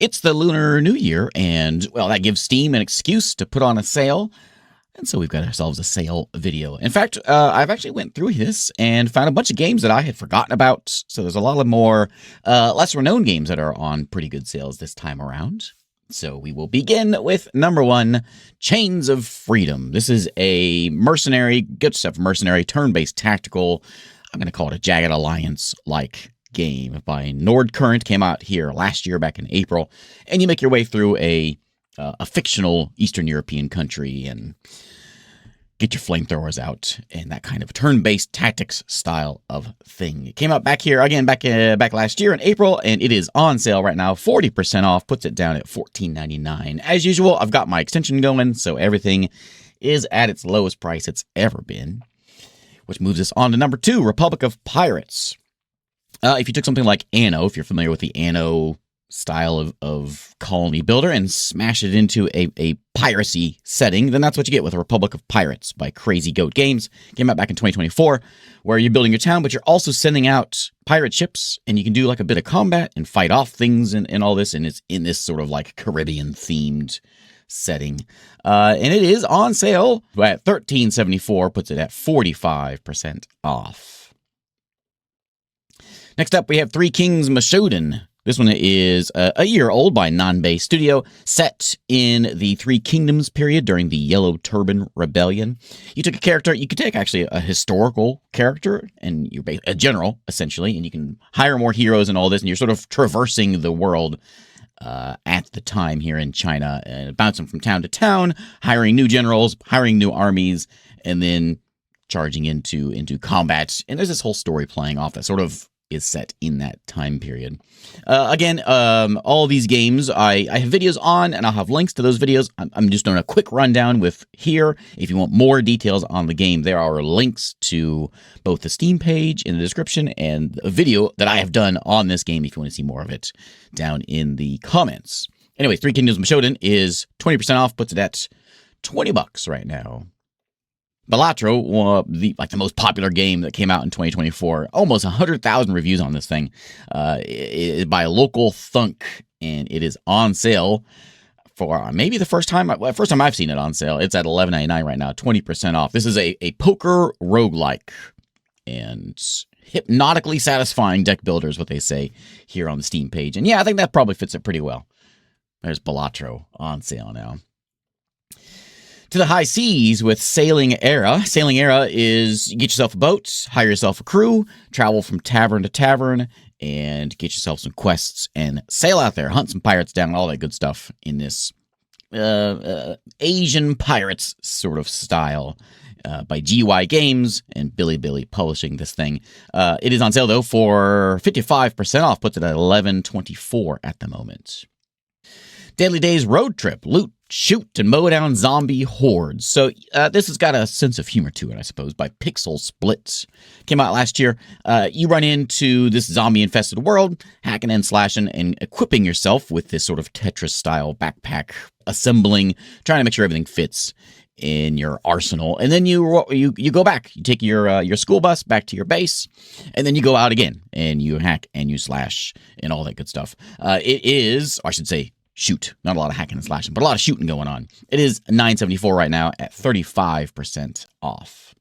It's the Lunar New Year, and, well, that gives Steam an excuse to put on a sale. And so we've got ourselves a sale video. In fact, I've actually went through this and found a bunch of games that I had forgotten about. So there's a lot of more lesser-known games that are on pretty good sales this time around. So we will begin with number 1, Chains of Freedom. This is a mercenary, good stuff, mercenary, turn-based tactical. I'm going to call it a Jagged Alliance-like game by Nord Current. Came out here last year, back in April. And you make your way through a fictional Eastern European country and get your flamethrowers out and that kind of turn-based tactics style of thing. It came out back here again back last year in April, and it is on sale right now, 40% off, puts it down at $14.99. As usual, I've got my extension going, so everything is at its lowest price it's ever been, which moves us on to number 2, Republic of Pirates. If you took something like Anno, if you're familiar with the Anno style of colony builder, and smash it into a piracy setting, then that's what you get with a Republic of Pirates by Crazy Goat Games. Came out back in 2024, where you're building your town, but you're also sending out pirate ships, and you can do like a bit of combat and fight off things and all this, and it's in this sort of like Caribbean-themed setting. And it is on sale at $13.74, puts it at 45% off. Next up, we have Three Kings Mushouden. This one is a year old by Nanbei Studio, set in the Three Kingdoms period during the Yellow Turban Rebellion. You took a character, you could take actually a historical character, and you're a general, essentially, and you can hire more heroes and all this, and you're sort of traversing the world at the time here in China, and bouncing from town to town, hiring new generals, hiring new armies, and then charging into combat. And there's this whole story playing off that sort of is set in that time period. Again, all these games, I have videos on, and I'll have links to those videos. I'm just doing a quick rundown with here. If you want more details on the game, there are links to both the Steam page in the description and a video that I have done on this game if you want to see more of it down in the comments. Anyway, Three Kingdoms Mushouden is 20% off, puts it at $20 right now. Balatro, the most popular game that came out in 2024, almost 100,000 reviews on this thing, by a local thunk, and it is on sale for maybe the first time I've seen it on sale. It's at $11.99 right now, 20% off. This is a poker roguelike, and hypnotically satisfying deck builder is what they say here on the Steam page. And yeah, I think that probably fits it pretty well. There's Balatro on sale now. To the high seas with Sailing Era. Sailing Era is you get yourself a boat, hire yourself a crew, travel from tavern to tavern, and get yourself some quests and sail out there, hunt some pirates down, all that good stuff in this Asian pirates sort of style by GY Games and Billy publishing this thing. It is on sale, though, for 55% off, puts it at $11.24 at the moment. Daily Days Roadtrip. Loot, shoot, and mow down zombie hordes. So this has got a sense of humor to it, I suppose, by Pixel Split. Came out last year. You run into this zombie-infested world, hacking and slashing and equipping yourself with this sort of Tetris-style backpack, assembling, trying to make sure everything fits in your arsenal. And then you go back. You take your school bus back to your base, and then you go out again, and you hack and you slash and all that good stuff. It is, I should say, shoot. Not a lot of hacking and slashing, but a lot of shooting going on. It is $9.74 right now at 35% off.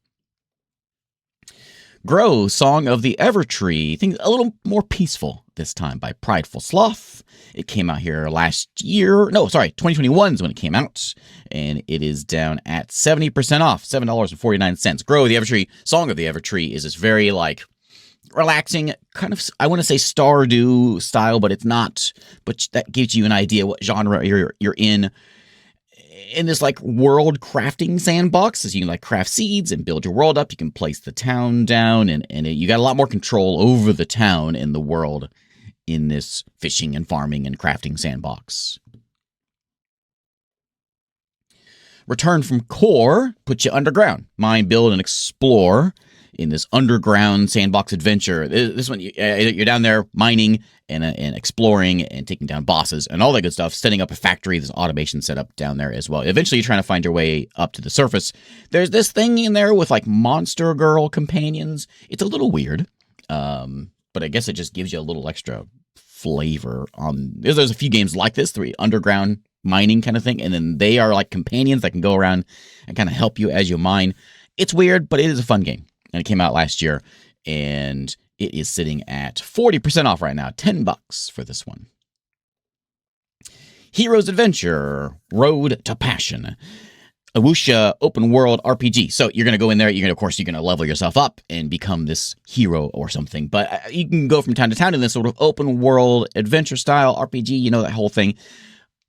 Grow, Song of the Evertree. Things a little more peaceful this time by Prideful Sloth. It came out here last year. No, sorry, 2021 is when it came out. And it is down at 70% off, $7.49. Grow, the Evertree, Song of the Evertree is this very, relaxing, kind of, I want to say Stardew style, but it's not. But that gives you an idea what genre you're in this world crafting sandbox. As you can craft seeds and build your world up. You can place the town down, and you got a lot more control over the town and the world in this fishing and farming and crafting sandbox. Return from Core puts you underground. Mine, build, and explore in this underground sandbox adventure. This one, you're down there mining and exploring and taking down bosses and all that good stuff, setting up a factory, this automation setup down there as well. Eventually, you're trying to find your way up to the surface. There's this thing in there with monster girl companions. It's a little weird, but I guess it just gives you a little extra flavor. There's a few games like this, the underground mining kind of thing, and then they are like companions that can go around and kind of help you as you mine. It's weird, but it is a fun game, and it came out last year, and it is sitting at 40% off right now, $10 for this one. Hero's Adventure, Road to Passion. A wuxia open world RPG. So you're going to go in there, you're going to level yourself up and become this hero or something. But you can go from town to town in this sort of open world adventure style RPG, you know, that whole thing.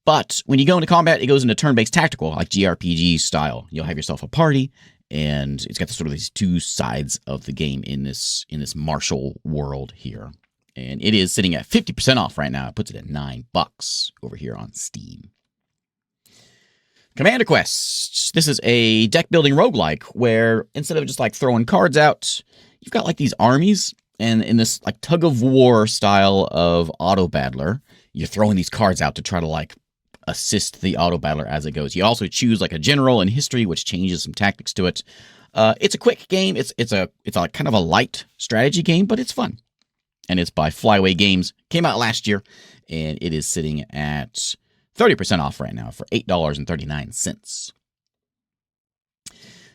But when you go into combat, it goes into turn-based tactical, like JRPG style. You'll have yourself a party, and it's got the sort of these two sides of the game in this martial world here. And it is sitting at 50% off right now. It puts it at $9 over here on Steam. Commander Quest. This is a deck building roguelike where instead of just like throwing cards out, you've got like these armies, and in this like tug of war style of auto battler, you're throwing these cards out to try to like assist the auto battler as it goes. You also choose like a general in history, which changes some tactics to it. It's a quick game. It's a kind of a light strategy game, but it's fun. And it's by Flyway Games. Came out last year, and it is sitting at 30% off right now for $8.39.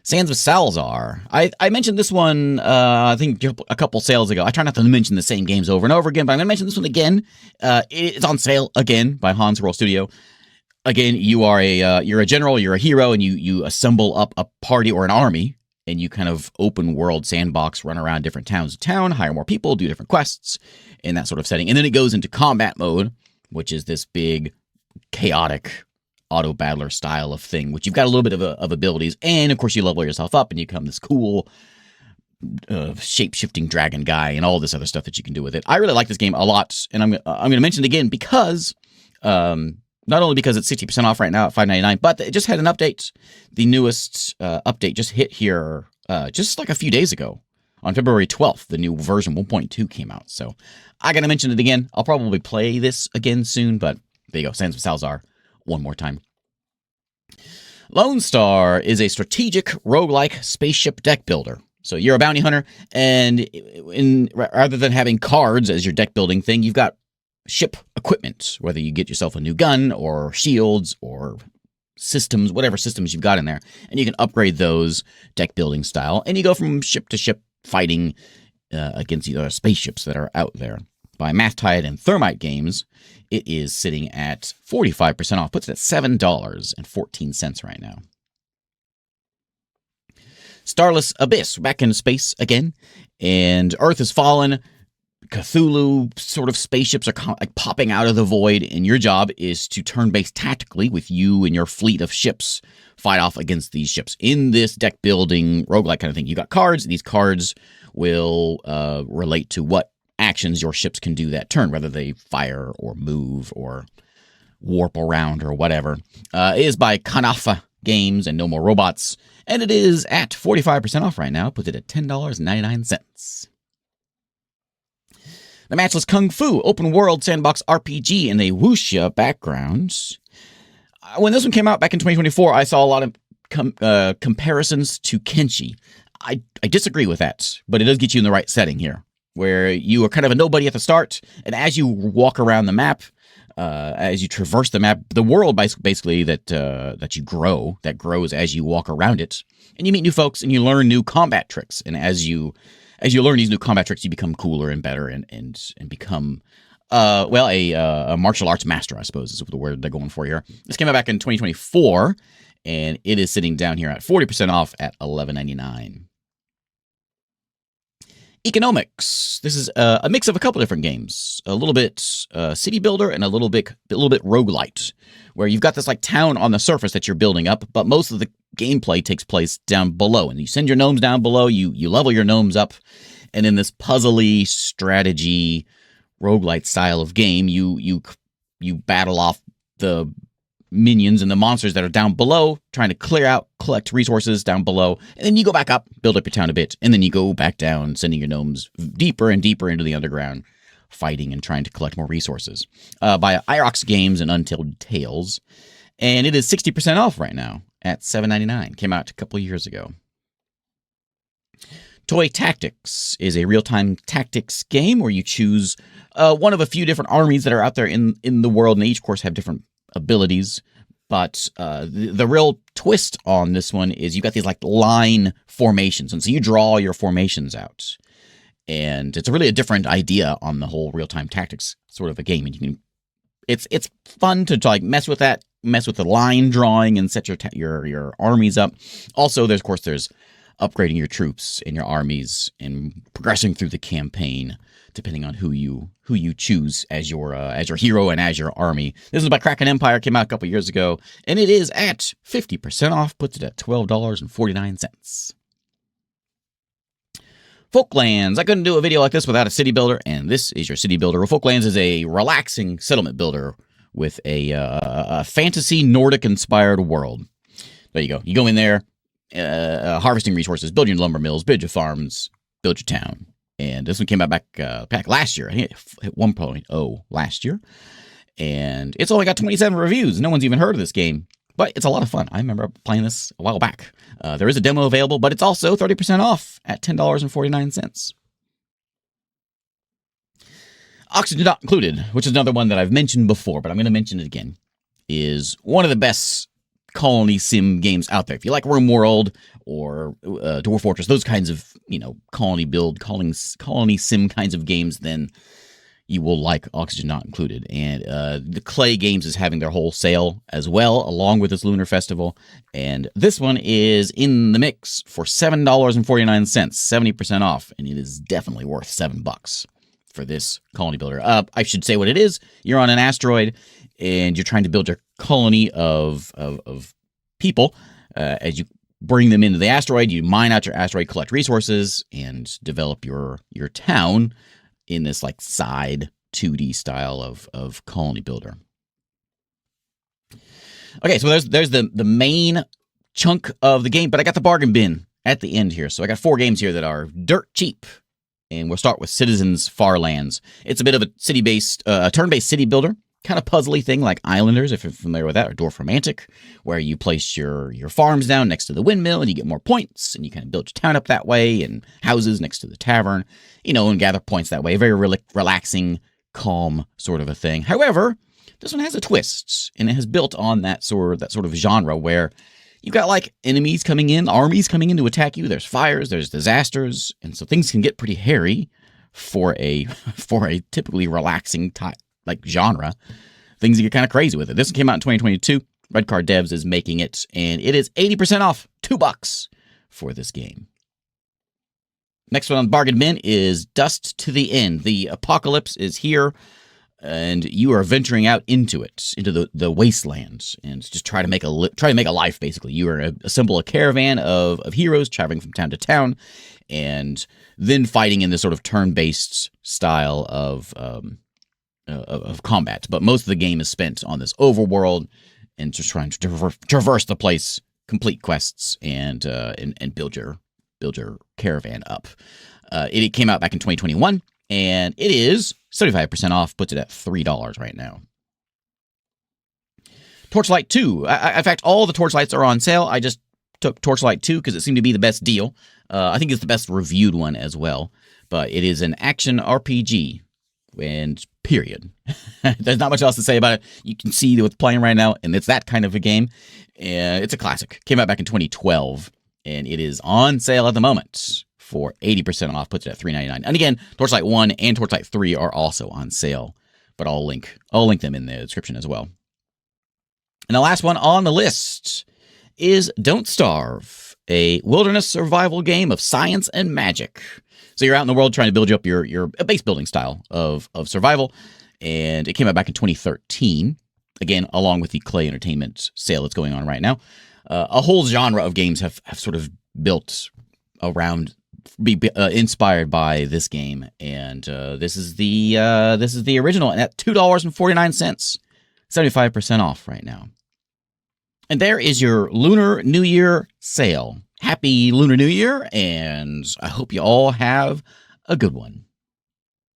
Sands of Salzaar. I mentioned this one, I think a couple sales ago. I try not to mention the same games over and over again, but I'm going to mention this one again. It's on sale again by Hans Roll Studio. Again, you're a general, you're a hero, and you assemble up a party or an army, and you kind of open world sandbox, run around different towns to town, hire more people, do different quests in that sort of setting. And then it goes into combat mode, which is this big, chaotic auto battler style of thing, which you've got a little bit of abilities, and of course you level yourself up and you become this cool shape-shifting dragon guy and all this other stuff that you can do with it. I really like this game a lot, and I'm going to mention it again because not only because it's 60% off right now at $5.99, but it just had an update. The newest update just hit here just like a few days ago. On February 12th, the new version 1.2 came out. So I got to mention it again. I'll probably play this again soon, but there you go. Sands of Salzaar one more time. Lonestar is a strategic roguelike spaceship deck builder. So you're a bounty hunter, and rather than having cards as your deck building thing, you've got ship equipment, whether you get yourself a new gun or shields or systems, whatever systems you've got in there, and you can upgrade those deck building style, and you go from ship to ship fighting against the other spaceships that are out there. By Mathtide and Thermite Games, it is sitting at 45% off, puts it at $7.14 right now. Starless Abyss, back in space again, and Earth has fallen. Cthulhu sort of spaceships are like popping out of the void, and your job is to turn-based tactically with you and your fleet of ships fight off against these ships. In this deck building roguelike kind of thing, you got cards, and these cards will relate to what actions your ships can do that turn, whether they fire or move or warp around or whatever. It is by Kanafa Games and No More Robots, and it is at 45% off right now, puts it at $10.99. The Matchless Kungfu open world sandbox RPG in a wuxia background. When this one came out back in 2024, I saw a lot of comparisons to Kenshi. I disagree with that, but it does get you in the right setting here, where you are kind of a nobody at the start, and as you walk around the map, as you traverse the map, the world basically that you grow, that grows as you walk around it, and you meet new folks and you learn new combat tricks, and as you learn these new combat tricks, you become cooler and better and become a martial arts master, I suppose is the word they're going for here. This came out back in 2024, and it is sitting down here at 40% off at $11.99. EcoGnomix. This is a mix of a couple different games. A little bit city builder and a little bit roguelite, where you've got this like town on the surface that you're building up, but most of the gameplay takes place down below. And you send your gnomes down below, you level your gnomes up, and in this puzzly strategy roguelite style of game, you battle off the minions and the monsters that are down below, trying to collect resources down below, and then you go back up, build up your town a bit, and then you go back down, sending your gnomes deeper and deeper into the underground, fighting and trying to collect more resources. By Irox Games and Untold Tales, and it is 60% off right now at $7.99. Came out a couple of years ago. Toy Tactics is a real-time tactics game where you choose one of a few different armies that are out there in the world, and they each, of course, have different abilities. But the real twist on this one is you got these like line formations, and so you draw your formations out, and it's really a different idea on the whole real-time tactics sort of a game. And you can, it's fun to like mess with that, mess with the line drawing, and set your armies up. Also, there's upgrading your troops and your armies and progressing through the campaign, depending on who you choose as your hero and as your army. This is by Kraken Empire, came out a couple years ago, and it is at 50% off, puts it at $12.49. Folklands. I couldn't do a video like this without a city builder, and this is your city builder. Folklands is a relaxing settlement builder with a fantasy Nordic-inspired world. There you go. You go in there, harvesting resources, build your lumber mills, build your farms, build your town. And this one came out back last year. I think it hit 1.0 last year. And it's only got 27 reviews. No one's even heard of this game. But it's a lot of fun. I remember playing this a while back. There is a demo available, but it's also 30% off at $10.49. Oxygen Not Included, which is another one that I've mentioned before, but I'm going to mention it again, is one of the best colony sim games out there. If you like RimWorld or Dwarf Fortress, those kinds of, colony build, colony sim kinds of games, then you will like Oxygen Not Included. And the Clay Games is having their whole sale as well, along with this Lunar Festival. And this one is in the mix for $7.49, 70% off, and it is definitely worth $7 for this colony builder. I should say what it is. You're on an asteroid, and you're trying to build your colony of people. As you bring them into the asteroid, you mine out your asteroid, collect resources, and develop your town in this like side 2D style of colony builder. Okay, so there's the main chunk of the game, but I got the bargain bin at the end here. So I got 4 games here that are dirt cheap. And we'll start with Citizens Farlands. It's a bit of a city-based, turn-based city builder, kind of puzzly thing like Islanders, if you're familiar with that, or Dwarf Romantic, where you place your farms down next to the windmill and you get more points, and you kind of build your town up that way, and houses next to the tavern, and gather points that way. Very relaxing, calm sort of a thing. However, this one has a twist, and it has built on that sort of genre where you've got like enemies coming in, armies coming in to attack you. There's fires, there's disasters, and so things can get pretty hairy for a typically relaxing type like genre. Things get kind of crazy with it. This came out in 2022. Red Card Devs is making it, and it is 80% off, $2 for this game. Next one on the bargain bin is Dust to the End. The apocalypse is here, and you are venturing out into it, into the wastelands, and just try to make a life. Basically, you are assemble a caravan of heroes traveling from town to town, and then fighting in this sort of turn-based style of combat. But most of the game is spent on this overworld and just trying to traverse the place, complete quests, and build your caravan up. It came out back in 2021. And it is 75% off, puts it at $3 right now. Torchlight 2. In fact, all the Torchlights are on sale. I just took Torchlight 2 because it seemed to be the best deal. I think it's the best reviewed one as well. But it is an action RPG. And period. There's not much else to say about it. You can see what's playing right now, and it's that kind of a game. It's a classic. Came out back in 2012, and it is on sale at the moment for 80% off, puts it at $3.99. And again, Torchlight 1 and Torchlight 3 are also on sale, but I'll link them in the description as well. And the last one on the list is Don't Starve, a wilderness survival game of science and magic. So you're out in the world trying to build you up your base building style of survival, and it came out back in 2013, again, along with the Clay Entertainment sale that's going on right now. A whole genre of games have sort of built around, inspired by this game, and this is the original, and at $2.49, 75% off right now. And there is your Lunar New Year sale. Happy Lunar New Year, and I hope you all have a good one.